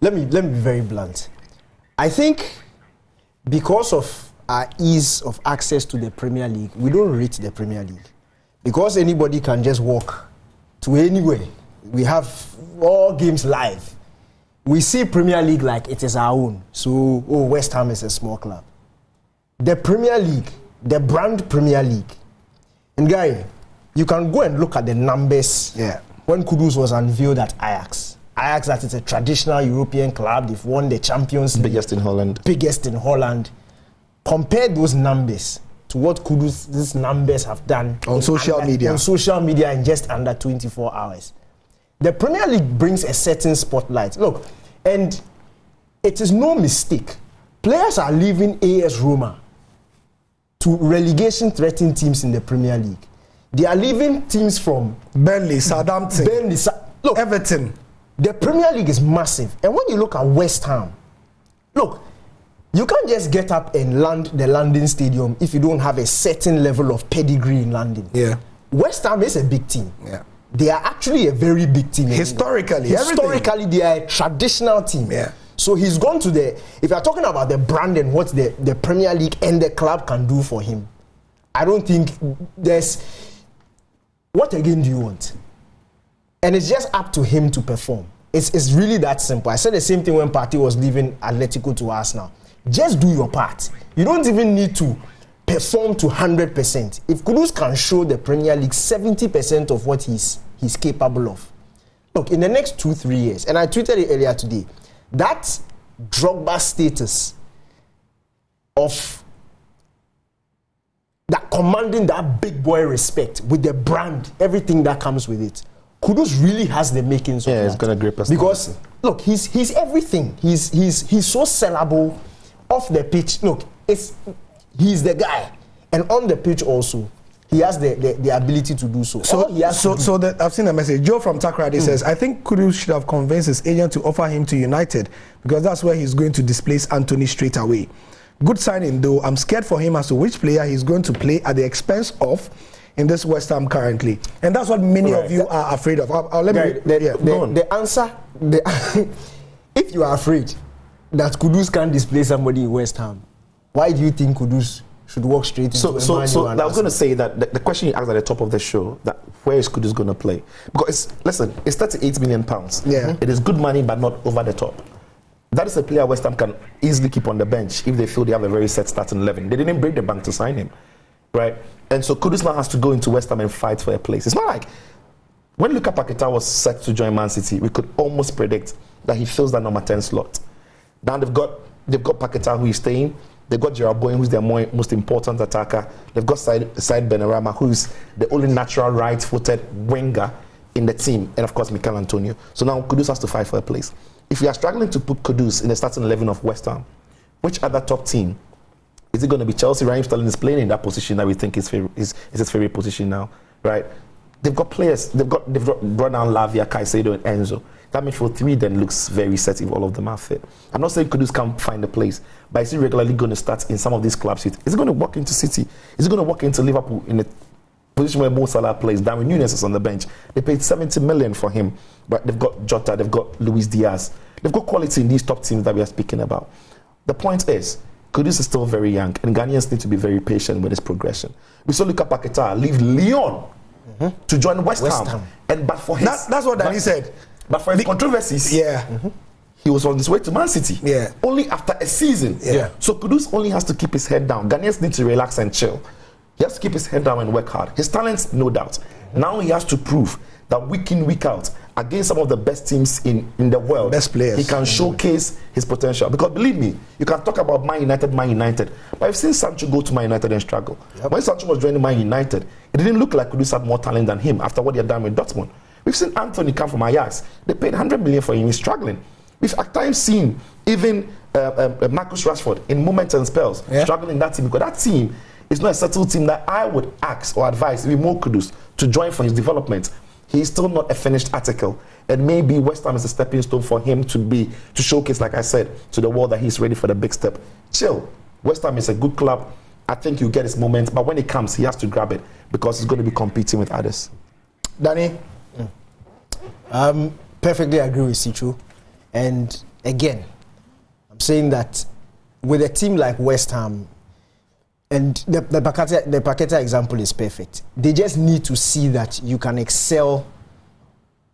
let me be very blunt. I think because of our ease of access to the Premier League, we don't rate the Premier League. Because anybody can just walk to anywhere. We have all games live. We see Premier League like it is our own. So, West Ham is a small club. The Premier League, the brand Premier League. And guy, you can go and look at the numbers when Kudus was unveiled at Ajax. Ajax, that is a traditional European club. They've won the Champions League. Biggest in Holland. Biggest in Holland. Compare those numbers to what Kudus' numbers have done on social media. On social media in just under 24 hours. The Premier League brings a certain spotlight. Look, and it is no mistake. Players are leaving AS Roma to relegation-threatening teams in the Premier League. They are leaving teams from Burnley, Southampton, look, Everton. The Premier League is massive. And when you look at West Ham, look, you can't just get up and land the London Stadium if you don't have a certain level of pedigree in London. Yeah. West Ham is a big team. Yeah. They are actually a very big team. Historically, they are a traditional team. Yeah. So he's gone to if you're talking about the brand and what the Premier League and the club can do for him, I don't think what again do you want? And it's just up to him to perform. It's really that simple. I said the same thing when Partey was leaving Atletico to Arsenal. Just do your part. You don't even need to perform to 100%. If Kudus can show the Premier League 70% of what he's capable of. Look, in the next 2-3 years, and I tweeted it earlier today, that Drogba status of that commanding that big boy respect with the brand, everything that comes with it, Kudus really has the makings of that. Yeah, it's gonna grip us. Because look, he's everything. He's so sellable off the pitch. Look, he's the guy, and on the pitch also, he has the ability to do so. I've seen a message. Joe from Takrady says, I think Kudus should have convinced his agent to offer him to United because that's where he's going to displace Anthony straight away. Good signing though. I'm scared for him as to which player he's going to play at the expense of in this West Ham currently, and that's what many of you are afraid of. The answer, if you are afraid that Kudus can't display somebody in West Ham, why do you think Kudus should walk straight into So I was going to say that the question you asked at the top of the show, that where is Kudus going to play? Because it's 38 million pounds. Yeah, it is good money, but not over the top. That is a player West Ham can easily keep on the bench if they feel they have a very set starting 11. They didn't break the bank to sign him, right? And so Kudus now has to go into West Ham and fight for a place. It's not like when Luka Paquetá was set to join Man City, we could almost predict that he fills that number 10 slot. Now they've got Paquetá who is staying. They've got Gerard Bowen, who's their most important attacker. They've got Said Benrahma, who's the only natural right-footed winger in the team, and of course Mikel Antonio. So now Kudus has to fight for a place. If you are struggling to put Kudus in the starting 11 of West Ham, which other top team? Is it going to be Chelsea? Raheem Sterling is playing in that position that we think is his favorite position now, right? They've got players. They've brought down Lavia, Caicedo, and Enzo. That midfield three then looks very set if all of them are fit. I'm not saying Kudus can't find a place, but is he regularly going to start in some of these clubs? Is he going to walk into City? Is he going to walk into Liverpool in a position where Mo Salah plays? Darwin Núñez is on the bench. They paid 70 million for him, but they've got Jota, they've got Luis Diaz. They've got quality in these top teams that we are speaking about. The point is, Kudus is still very young, and Ghanaians need to be very patient with his progression. We saw Luka Paquetá leave Lyon to join West Ham. But for his, that's what Danny said. But for his controversies, he was on his way to Man City. Only after a season. So Kudus only has to keep his head down. Ghanaians need to relax and chill. He has to keep his head down and work hard. His talents, no doubt. Now he has to prove that week in, week out, against some of the best teams in the world, best players, he can showcase his potential. Because believe me, you can talk about Man United, but I've seen Sancho go to Man United and struggle. When Sancho was joining Man United, it didn't look like Kudus had more talent than him after what he had done with Dortmund. We've seen Anthony come from Ajax. They paid 100 million for him. He's struggling. We've at times seen even Marcus Rashford in moments and spells struggling in that team, because that team is not a settled team that I would ask or advise even more Kudus to join for his development. He's still not a finished article, and maybe West Ham is a stepping stone for him to showcase, like I said, to the world that he's ready for the big step. Chill. West Ham is a good club. I think he'll get his moment, but when it comes, he has to grab it because he's going to be competing with others. Danny? Perfectly agree with Sichu. And again, I'm saying that with a team like West Ham, and the Paqueta example is perfect. They just need to see that you can excel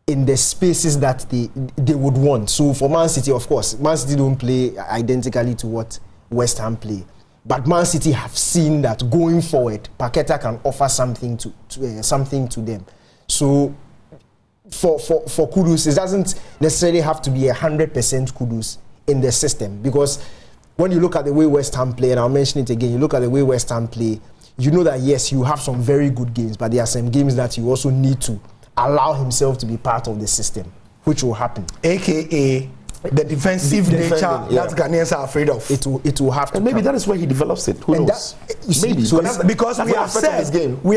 in the spaces that they would want. So for Man City, of course, Man City don't play identically to what West Ham play. But Man City have seen that going forward, Paqueta can offer something to them. So for Kudus, it doesn't necessarily have to be 100% Kudus in the system, because when you look at the way West Ham play, and I'll mention it again, you look at the way West Ham play, you know that yes, you have some very good games, but there are some games that you also need to allow himself to be part of the system, which will happen. AKA the defensive nature that Ghanaians are afraid of. It will have to. And maybe come. that is where he develops it. Who knows? Maybe. So because we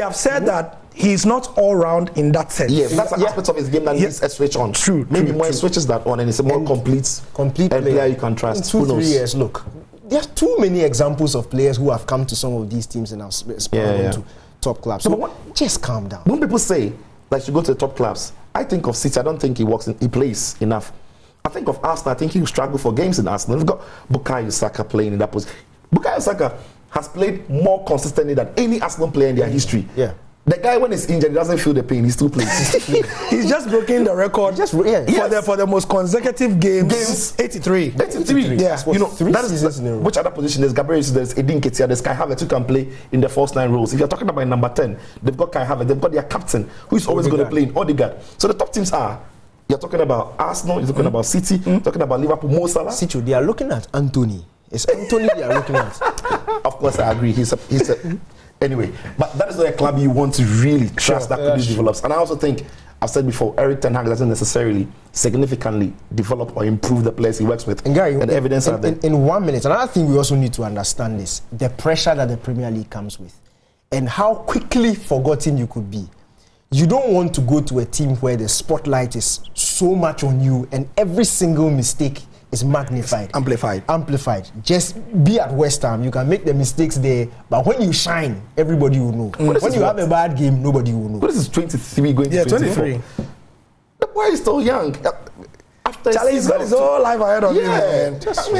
have said that he's not all round in that sense. Yeah, that's an aspect of his game that needs a switch on. True. Maybe more switches that on, and it's a more complete player you can trust. In 2-3 years, look, there's too many examples of players who have come to some of these teams and have spawned into top clubs. So just calm down. When people say like you go to the top clubs, I think of City. I don't think he plays enough. I think of Arsenal. I think he will struggle for games in Arsenal. We've got Bukayo Saka playing in that position. Bukayo Saka has played more consistently than any Arsenal player in their history. Yeah. The guy, when he's injured, he doesn't feel the pain. He still plays. He's just broken the record for the most consecutive games. 83. 83. Yeah. You know, that is which other position? There's Gabriel Jesus, there's Edin Ketia, there's Kai Havertz who can play in the first 9 roles. If you're talking about number 10, they've got Kai Havertz. They've got their captain, who is always going to play in Odegaard. So the top teams are, you're talking about Arsenal, you're talking about City, talking about Liverpool, Mo Salah. City, they are looking at Anthony. It's Anthony they are looking at. Of course, I agree. He's a anyway, but that is not a club you want to really trust that Kudus develops. And I also think, I've said before, Eric Ten Hag doesn't necessarily significantly develop or improve the players he works with. And Gary, evidence are there. In 1 minute, another thing we also need to understand is the pressure that the Premier League comes with and how quickly forgotten you could be. You don't want to go to a team where the spotlight is so much on you and every single mistake is magnified. Amplified. Just be at West Ham. You can make the mistakes there, but when you shine, everybody will know. When you have a bad game, nobody will know. What is this 23 going to 24? 23. The boy is still young. After Charlie, he's got his whole life ahead of him. Just